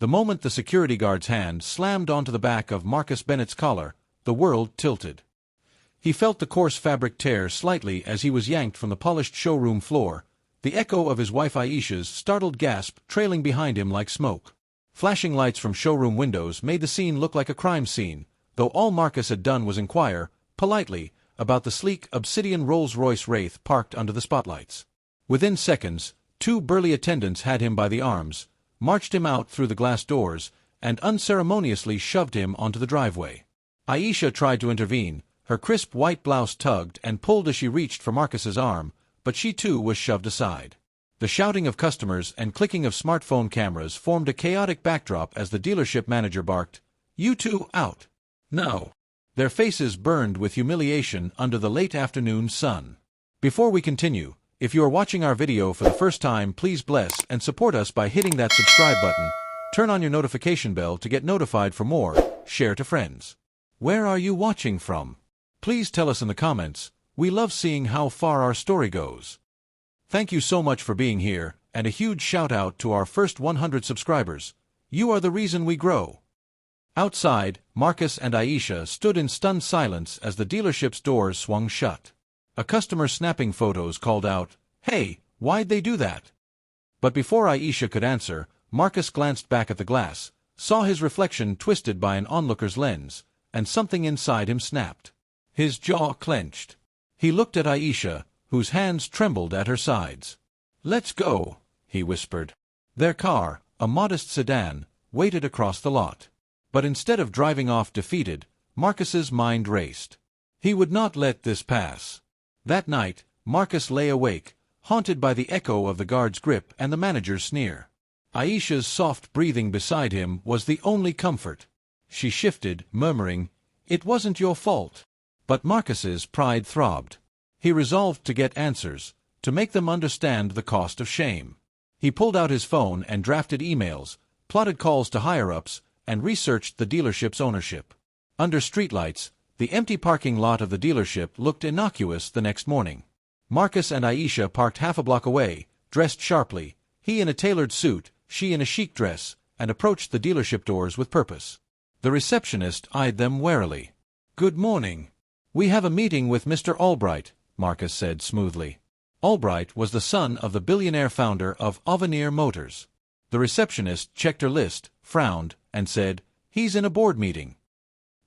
The moment the security guard's hand slammed onto the back of Marcus Bennett's collar, the world tilted. He felt the coarse fabric tear slightly as he was yanked from the polished showroom floor, the echo of his wife Aisha's startled gasp trailing behind him like smoke. Flashing lights from showroom windows made the scene look like a crime scene, though all Marcus had done was inquire, politely, about the sleek obsidian Rolls Royce Wraith parked under the spotlights. Within seconds, 2 burly attendants had him by the arms, marched him out through the glass doors, and unceremoniously shoved him onto the driveway. Aisha tried to intervene. Her crisp white blouse tugged and pulled as she reached for Marcus's arm, but she too was shoved aside. The shouting of customers and clicking of smartphone cameras formed a chaotic backdrop as the dealership manager barked, "You two out! No!" Their faces burned with humiliation under the late afternoon sun. Before we continue, if you are watching our video for the first time, please bless and support us by hitting that subscribe button, turn on your notification bell to get notified for more, share to friends. Where are you watching from? Please tell us in the comments. We love seeing how far our story goes. Thank you so much for being here, and a huge shout out to our first 100 subscribers. You are the reason we grow. Outside, Marcus and Aisha stood in stunned silence as the dealership's doors swung shut. A customer snapping photos called out, "Hey, why'd they do that?" But before Aisha could answer, Marcus glanced back at the glass, saw his reflection twisted by an onlooker's lens, and something inside him snapped. His jaw clenched. He looked at Aisha, whose hands trembled at her sides. "Let's go," he whispered. Their car, a modest sedan, waited across the lot. But instead of driving off defeated, Marcus's mind raced. He would not let this pass. That night, Marcus lay awake, haunted by the echo of the guard's grip and the manager's sneer. Aisha's soft breathing beside him was the only comfort. She shifted, murmuring, "It wasn't your fault." But Marcus's pride throbbed. He resolved to get answers, to make them understand the cost of shame. He pulled out his phone and drafted emails, plotted calls to higher-ups, and researched the dealership's ownership. Under streetlights, the empty parking lot of the dealership looked innocuous the next morning. Marcus and Aisha parked half a block away, dressed sharply, he in a tailored suit, she in a chic dress, and approached the dealership doors with purpose. The receptionist eyed them warily. "Good morning. We have a meeting with Mr. Albright," Marcus said smoothly. Albright was the son of the billionaire founder of Avenir Motors. The receptionist checked her list, frowned, and said, "He's in a board meeting."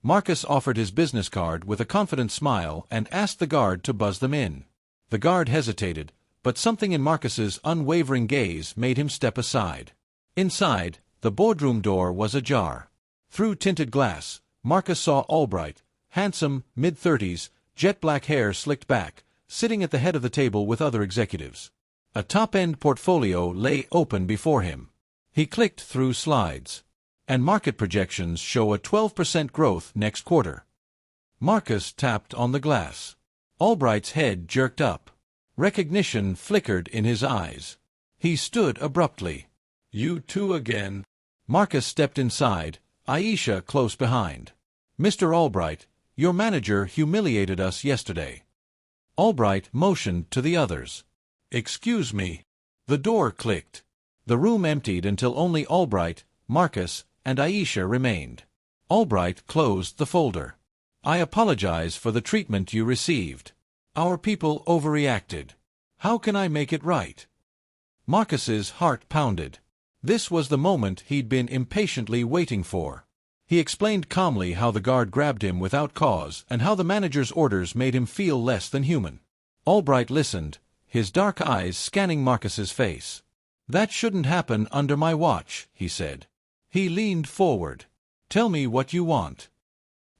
Marcus offered his business card with a confident smile and asked the guard to buzz them in. The guard hesitated, but something in Marcus's unwavering gaze made him step aside. Inside, the boardroom door was ajar. Through tinted glass, Marcus saw Albright, handsome, mid-30s, jet-black hair slicked back, sitting at the head of the table with other executives. A top-end portfolio lay open before him. He clicked through slides. And market projections show a 12% growth next quarter. Marcus tapped on the glass. Albright's head jerked up. Recognition flickered in his eyes. He stood abruptly. "You two again?" Marcus stepped inside, Aisha close behind. "Mr. Albright, your manager humiliated us yesterday." Albright motioned to the others. "Excuse me." The door clicked. The room emptied until only Albright, Marcus, and Aisha remained. Albright closed the folder. "I apologize for the treatment you received. Our people overreacted. How can I make it right?" Marcus's heart pounded. This was the moment he'd been impatiently waiting for. He explained calmly how the guard grabbed him without cause and how the manager's orders made him feel less than human. Albright listened, his dark eyes scanning Marcus's face. "That shouldn't happen under my watch," he said. He leaned forward. "Tell me what you want."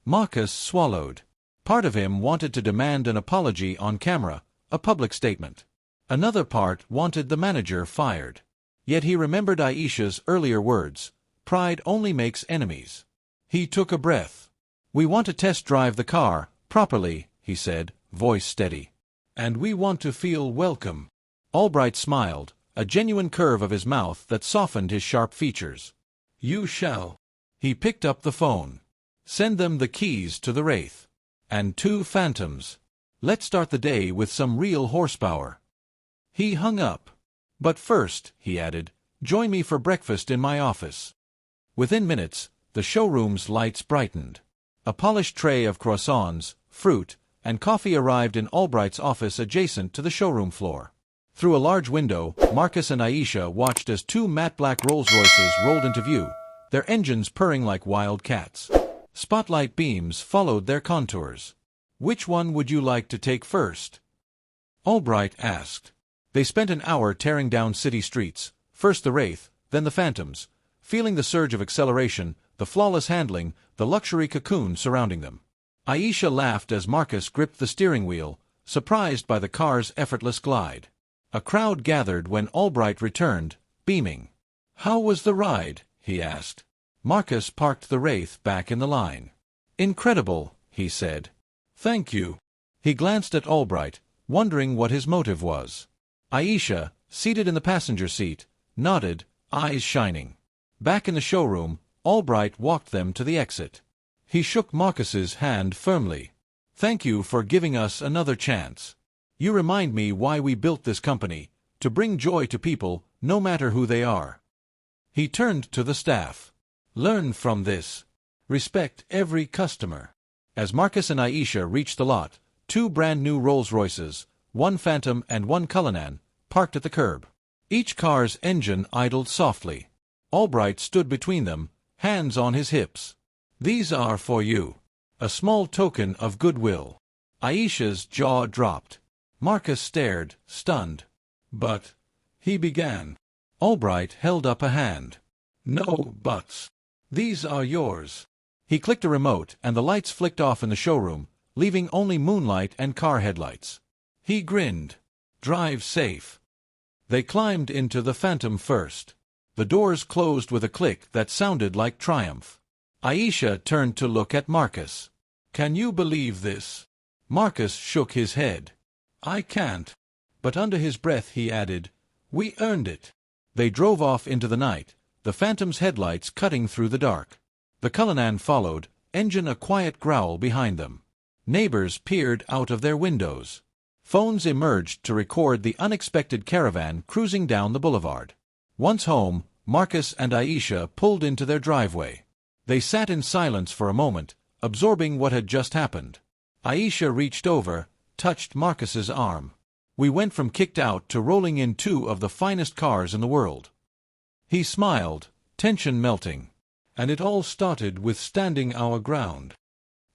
Marcus swallowed. Part of him wanted to demand an apology on camera, a public statement. Another part wanted the manager fired. Yet he remembered Aisha's earlier words, "Pride only makes enemies." He took a breath. "We want to test drive the car, properly," he said, voice steady. "And we want to feel welcome." Albright smiled, a genuine curve of his mouth that softened his sharp features. "You shall." He picked up the phone. "Send them the keys to the Wraith. And 2 Phantoms. Let's start the day with some real horsepower." He hung up. "But first," he added, "join me for breakfast in my office." Within minutes, the showroom's lights brightened. A polished tray of croissants, fruit, and coffee arrived in Albright's office adjacent to the showroom floor. Through a large window, Marcus and Aisha watched as two matte black Rolls Royces rolled into view, their engines purring like wild cats. Spotlight beams followed their contours. "Which one would you like to take first?" Albright asked. They spent an hour tearing down city streets, first the Wraith, then the Phantoms, feeling the surge of acceleration, the flawless handling, the luxury cocoon surrounding them. Aisha laughed as Marcus gripped the steering wheel, surprised by the car's effortless glide. A crowd gathered when Albright returned, beaming. "How was the ride?" he asked. Marcus parked the Wraith back in the line. "Incredible," he said. "Thank you." He glanced at Albright, wondering what his motive was. Aisha, seated in the passenger seat, nodded, eyes shining. Back in the showroom, Albright walked them to the exit. He shook Marcus's hand firmly. "Thank you for giving us another chance. You remind me why we built this company, to bring joy to people, no matter who they are." He turned to the staff. "Learn from this. Respect every customer." As Marcus and Aisha reached the lot, two brand-new Rolls Royces, one Phantom and one Cullinan, parked at the curb. Each car's engine idled softly. Albright stood between them, hands on his hips. "These are for you. A small token of goodwill." Aisha's jaw dropped. Marcus stared, stunned. "But," he began. Albright held up a hand. "No buts. These are yours." He clicked a remote and the lights flicked off in the showroom, leaving only moonlight and car headlights. He grinned. "Drive safe." They climbed into the Phantom first. The doors closed with a click that sounded like triumph. Aisha turned to look at Marcus. "Can you believe this?" Marcus shook his head. "I can't." But under his breath he added, "We earned it." They drove off into the night, the Phantom's headlights cutting through the dark. The Cullinan followed, engine a quiet growl behind them. Neighbors peered out of their windows. Phones emerged to record the unexpected caravan cruising down the boulevard. Once home, Marcus and Aisha pulled into their driveway. They sat in silence for a moment, absorbing what had just happened. Aisha reached over, touched Marcus's arm. "We went from kicked out to rolling in two of the finest cars in the world." He smiled, tension melting. "And it all started with standing our ground."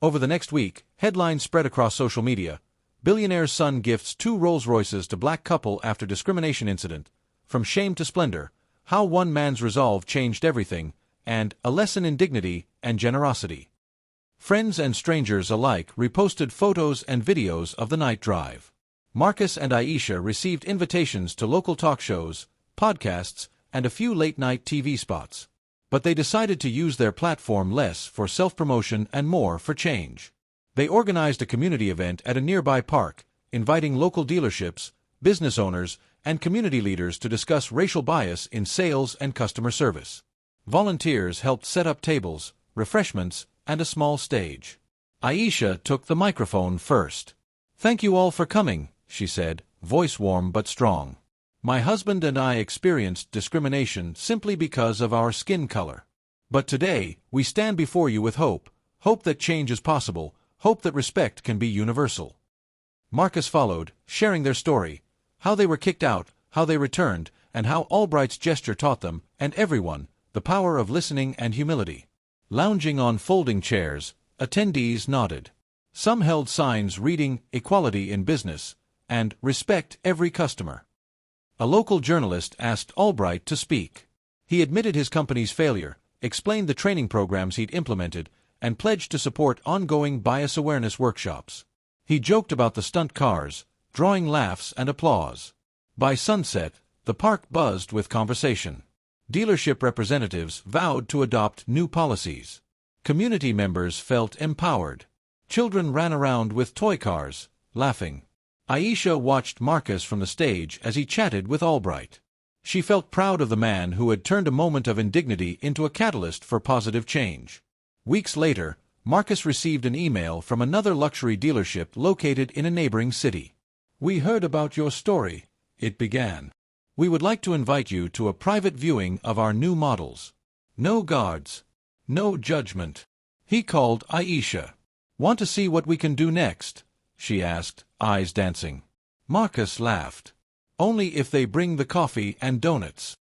Over the next week, headlines spread across social media. Billionaire's son gifts two Rolls Royces to black couple after discrimination incident. From shame to splendor, how one man's resolve changed everything, and a lesson in dignity and generosity. Friends and strangers alike reposted photos and videos of the night drive. Marcus and Aisha received invitations to local talk shows, podcasts, and a few late-night TV spots. But they decided to use their platform less for self-promotion and more for change. They organized a community event at a nearby park, inviting local dealerships, business owners, and community leaders to discuss racial bias in sales and customer service. Volunteers helped set up tables, refreshments, and a small stage. Aisha took the microphone first. "Thank you all for coming," she said, voice warm but strong. "My husband and I experienced discrimination simply because of our skin color. But today, we stand before you with hope, hope that change is possible, hope that respect can be universal." Marcus followed, sharing their story, how they were kicked out, how they returned, and how Albright's gesture taught them, and everyone, the power of listening and humility. Lounging on folding chairs, attendees nodded. Some held signs reading "Equality in Business" and "Respect every customer." A local journalist asked Albright to speak. He admitted his company's failure, explained the training programs he'd implemented, and pledged to support ongoing bias awareness workshops. He joked about the stunt cars, drawing laughs and applause. By sunset, the park buzzed with conversation. Dealership representatives vowed to adopt new policies. Community members felt empowered. Children ran around with toy cars, laughing. Aisha watched Marcus from the stage as he chatted with Albright. She felt proud of the man who had turned a moment of indignity into a catalyst for positive change. Weeks later, Marcus received an email from another luxury dealership located in a neighboring city. "We heard about your story," it began. "We would like to invite you to a private viewing of our new models." No guards. No judgment. He called Aisha. "Want to see what we can do next?" she asked, eyes dancing. Marcus laughed. "Only if they bring the coffee and donuts."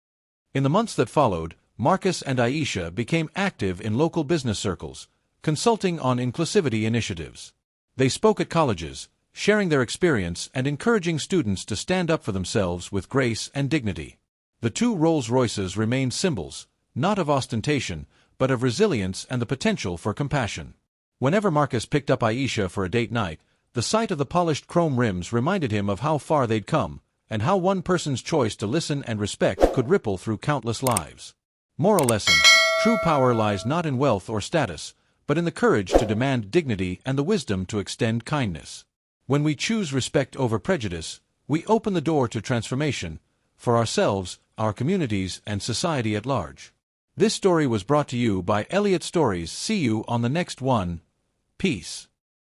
In the months that followed, Marcus and Aisha became active in local business circles, consulting on inclusivity initiatives. They spoke at colleges, sharing their experience and encouraging students to stand up for themselves with grace and dignity. The two Rolls Royces remained symbols, not of ostentation, but of resilience and the potential for compassion. Whenever Marcus picked up Aisha for a date night, the sight of the polished chrome rims reminded him of how far they'd come, and how one person's choice to listen and respect could ripple through countless lives. Moral lesson: true power lies not in wealth or status, but in the courage to demand dignity and the wisdom to extend kindness. When we choose respect over prejudice, we open the door to transformation, for ourselves, our communities, and society at large. This story was brought to you by Elliot Stories. See you on the next one. Peace.